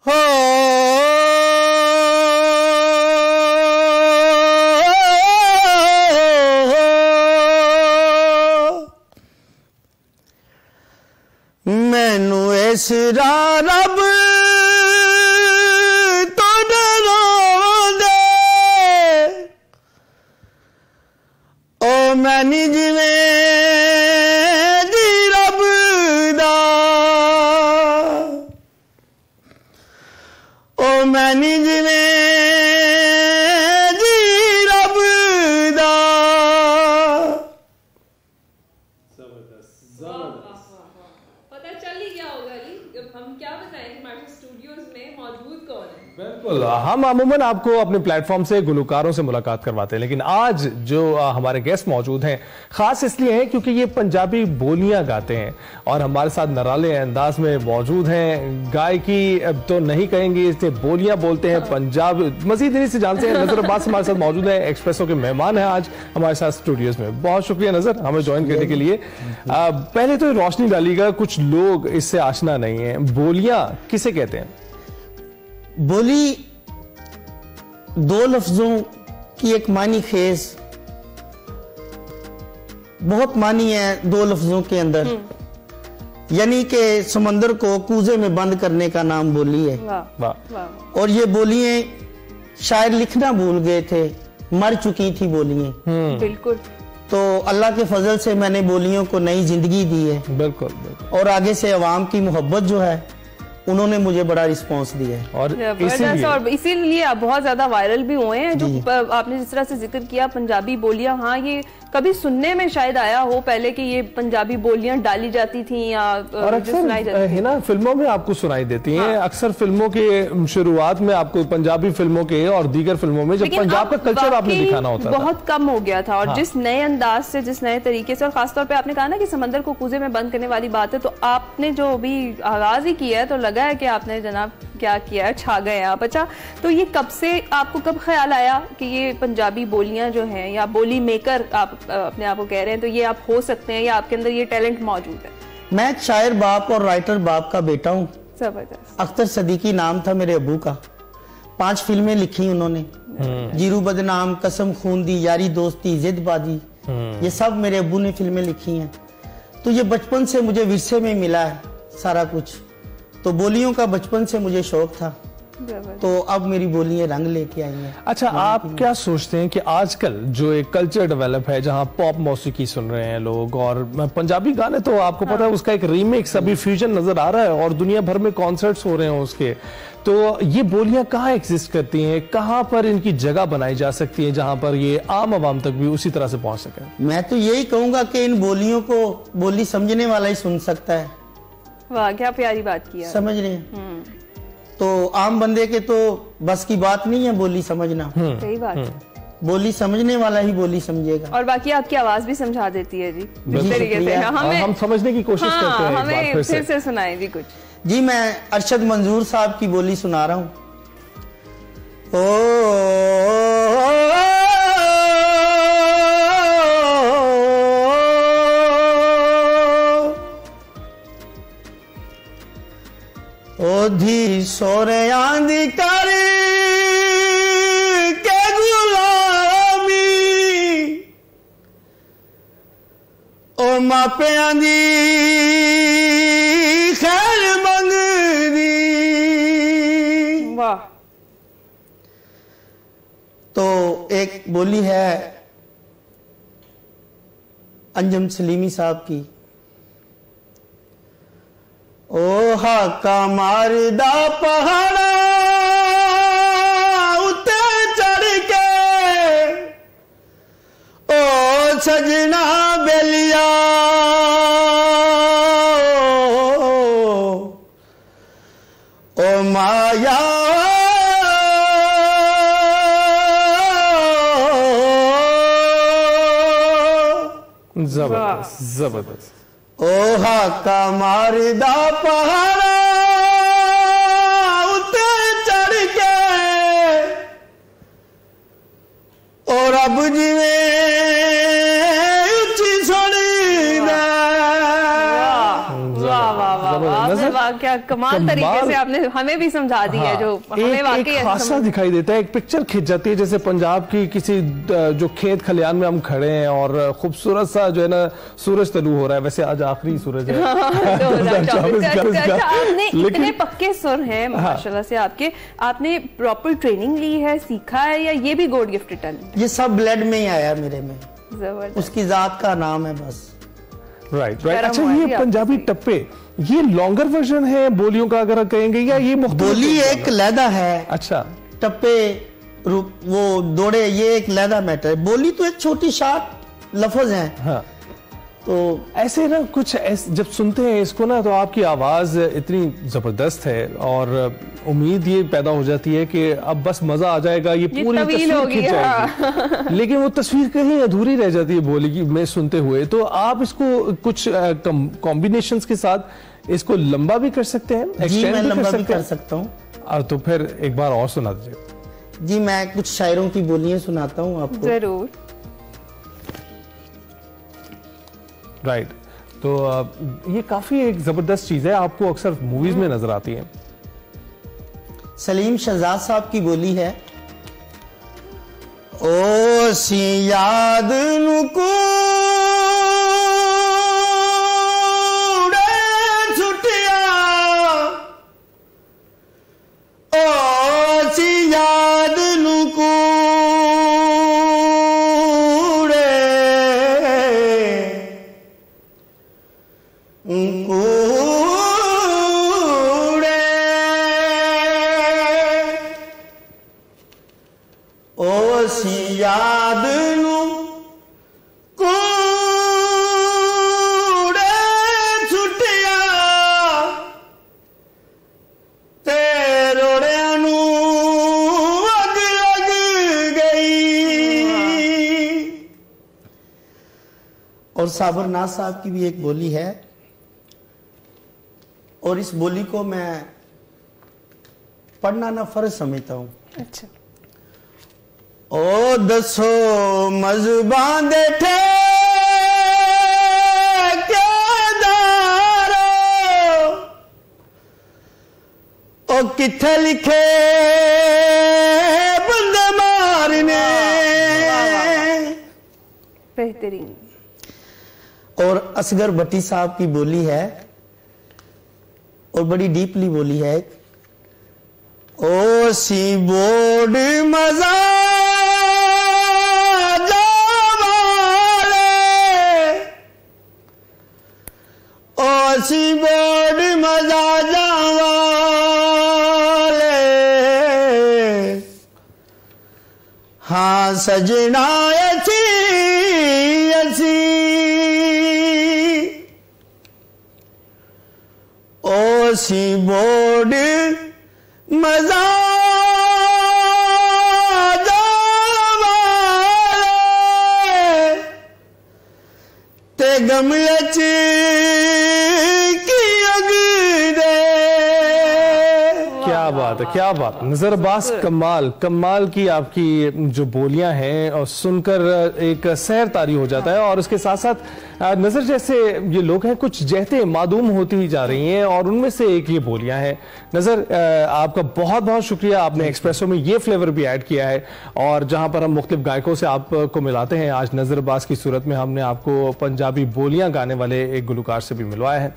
हो मैनू इस रब तो डरो दे ओ मैनी जिवें जी रब दा ओ मैनी जिवें जी रब दा। पता चल ही गया होगा अली, हम क्या बताएं कि मार्शल स्टूडियोज में मौजूद कौन है। बिल्कुल, हम अमूमन आपको अपने प्लेटफॉर्म से गुलकारों से मुलाकात करवाते हैं, लेकिन आज जो हमारे गेस्ट मौजूद हैं खास इसलिए हैं क्योंकि ये पंजाबी बोलियां गाते हैं और हमारे साथ नराले अंदाज में मौजूद हैं। गायकी तो नहीं कहेंगे, इसलिए बोलियां बोलते हैं पंजाब। मजीद इन्हीं से जानते हैं। नजर अब्बास हमारे साथ मौजूद है, एक्सप्रेसो के मेहमान हैं आज हमारे साथ स्टूडियोज में। बहुत शुक्रिया नजर हमें ज्वाइन करने के लिए। पहले तो रोशनी डालिएगा, कुछ लोग इससे आशना नहीं है, बोलियां किसे कहते हैं? बोली दो लफ्जों की एक मानी खेज, बहुत मानी है दो लफ्जों के अंदर, यानी कि समंदर को कूजे में बंद करने का नाम बोली है। वाह। और ये बोलियां शायर लिखना भूल गए थे, मर चुकी थी बोलियां। बिल्कुल। तो अल्लाह के फजल से मैंने बोलियों को नई जिंदगी दी है। बिल्कुल। और आगे से अवाम की मोहब्बत जो है उन्होंने मुझे बड़ा रिस्पांस दिया है और इसीलिए आप बहुत ज्यादा वायरल भी हुए हैं। जो आपने जिस तरह से जिक्र किया पंजाबी बोलियां, हाँ ये कभी सुनने में शायद आया हो पहले कि ये पंजाबी बोलियां डाली जाती थी या सुनाई जाती है ना, फिल्मों में आपको सुनाई देती हैं। हाँ। अक्सर फिल्मों के शुरुआत में आपको पंजाबी फिल्मों के और दीगर फिल्मों में जब पंजाब का कल्चर आपने दिखाना होता था, बहुत कम हो गया था। और जिस नए अंदाज से, जिस नए तरीके से, और खासतौर पर आपने कहा ना कि समंदर को कूजे में बंद करने वाली बात है, तो आपने जो अभी आगाज ही किया है तो लगा है कि आपने जनाब क्या किया है, छा गए आप। अच्छा, तो ये कब से आपको कब ख्याल आया कि ये पंजाबी बोलियां जो हैं, या बोली मेकर आप अपने आप को कह रहे हैं, तो ये आप हो सकते हैं या आपके अंदर ये टैलेंट मौजूद है? मैं एक शायर बाप और राइटर बाप का बेटा हूँ। जबरदस्त। अख्तर सदीकी नाम था मेरे अबू का। 5 फिल्में लिखी उन्होंने, जीरू बदनाम, कसम खून दी, यारी दोस्ती, जिदबाजी, ये सब मेरे अबू ने फिल्में लिखी हैं। तो ये बचपन से मुझे विरसे में मिला है सारा कुछ। तो बोलियों का बचपन से मुझे शौक था, तो अब मेरी बोलियां रंग लेके आई हैं। अच्छा, आप क्या सोचते हैं कि आजकल जो एक कल्चर डेवलप है जहां पॉप मौसीकी सुन रहे हैं लोग और पंजाबी गाने, तो आपको पता है उसका एक रीमिक्स अभी फ्यूजन नजर आ रहा है और दुनिया भर में कॉन्सर्ट्स हो रहे हैं उसके, तो ये बोलियां कहाँ एग्जिस्ट करती हैं, कहाँ पर इनकी जगह बनाई जा सकती है जहां पर ये आम आवाम तक भी उसी तरह से पहुंच सके? मैं तो यही कहूंगा कि इन बोलियों को बोली समझने वाला ही सुन सकता है। वाह, क्या प्यारी बात की है। समझ रहे हैं? तो आम बंदे के तो बस की बात नहीं है बोली समझना। सही बात है। बोली समझने वाला ही बोली समझेगा। और बाकी आपकी आवाज भी समझा देती है जी, जिस तरीके से हम समझने की कोशिश करते हैं। हमें फिर से सुनाएं जी कुछ। जी, मैं अरशद मंजूर साहब की बोली सुना रहा हूँ। ओधी सोरियां दी कर के गुलामी, ओ मापियां दी खैर मंगदी। वाह। तो एक बोली है अंजुम सलीमी साहब की, ओ हाका मारदा पहाड़ा उते चढ़ के, ओ सजना बेलिया ओ माया जबरदस्त जबरदस्त। ओ हाका मारदा पहाड़ा उते चढ़ के, और अब जिवे उच्ची सुनी दे। वाह वाह वाह, क्या क्या कमाल तरीके से आपने हमें भी समझा दी है, जो हमें वाकई एक खासा दिखाई देता है, एक पिक्चर खिंच जाती है जैसे पंजाब की किसी जो खेत खलियान में हम खड़े हैं और खूबसूरत सा जो है ना सूरज तलू हो रहा है। वैसे आज आखिरी सूरज है। आपने इतने पक्के सुर हैं माशाल्लाह से आपके, आपने प्रॉपर ट्रेनिंग ली है, सीखा है, या ये भी गॉड गिफ्टेड टैलेंट? ये सब ब्लड में ही आया मेरे में, जबरदस्त। उसकी जात का नाम है बस। राइट। अच्छा, ये पंजाबी टप्पे ये लॉन्गर वर्जन है बोलियों का अगर कहेंगे, या ये बोली एक लहदा है? अच्छा, टप्पे वो दौड़े ये एक लहदा मैटर है, बोली तो एक छोटी शार्ट लफ्ज है। हाँ। तो ऐसे ना कुछ जब सुनते हैं इसको ना तो आपकी आवाज इतनी जबरदस्त है और उम्मीद ये पैदा हो जाती है कि अब बस मजा आ जाएगा, ये पूरी तस्वीर खिंच जाएगी। लेकिन वो तस्वीर कहीं अधूरी रह जाती है बोली की में सुनते हुए। तो आप इसको कुछ कॉम्बिनेशंस के साथ इसको लंबा भी कर सकते हैं, जी मैं लंबा भी कर सकता हूँ। तो फिर एक बार और सुना दीजिए। जी मैं कुछ शायरों की बोलियां सुनाता हूँ आपको। जरूर। राइट। तो ये काफी एक जबरदस्त चीज है, आपको अक्सर मूवीज में नजर आती है। सलीम शहजाद साहब की बोली है, ओ सी याद नुकूड़े छुटिया, ओ सी याद नुकूड़े याद नू कूड़े छुटिया ते रोड़िया नू अग लग गई। और साबर नाज साहब की भी एक बोली है, और इस बोली को मैं पढ़ना ना फर्ज समझता हूं। अच्छा। ओ दसो मज़बान दे ठे क्या दारो, ओ किथे लिखे बंदे मारने। बेहतरीन। और असगर भट्टी साहब की बोली है, और बड़ी डीपली बोली है, ओ सी बोर्ड मजा सी बोर्ड मजा जावाले, हाँ सजना अच्छी अच्छी, ओ सी बोर्ड मजा जावाले ते गमले च क्या बात। नजर अब्बास कमाल की आपकी जो बोलियां हैं और सुनकर एक सहर तारी हो जाता है। और उसके साथ साथ नजर जैसे ये लोग हैं कुछ जहते मादूम होती ही जा रही हैं, और उनमें से एक ये बोलियां हैं। नजर आपका बहुत बहुत शुक्रिया, आपने एक्सप्रेसो में ये फ्लेवर भी ऐड किया है, और जहां पर हम मुख्तलिफ गायकों से आपको मिलाते हैं, आज नजर अब्बास की सूरत में हमने आपको पंजाबी बोलियां गाने वाले एक गुलकार से भी मिलवाया है।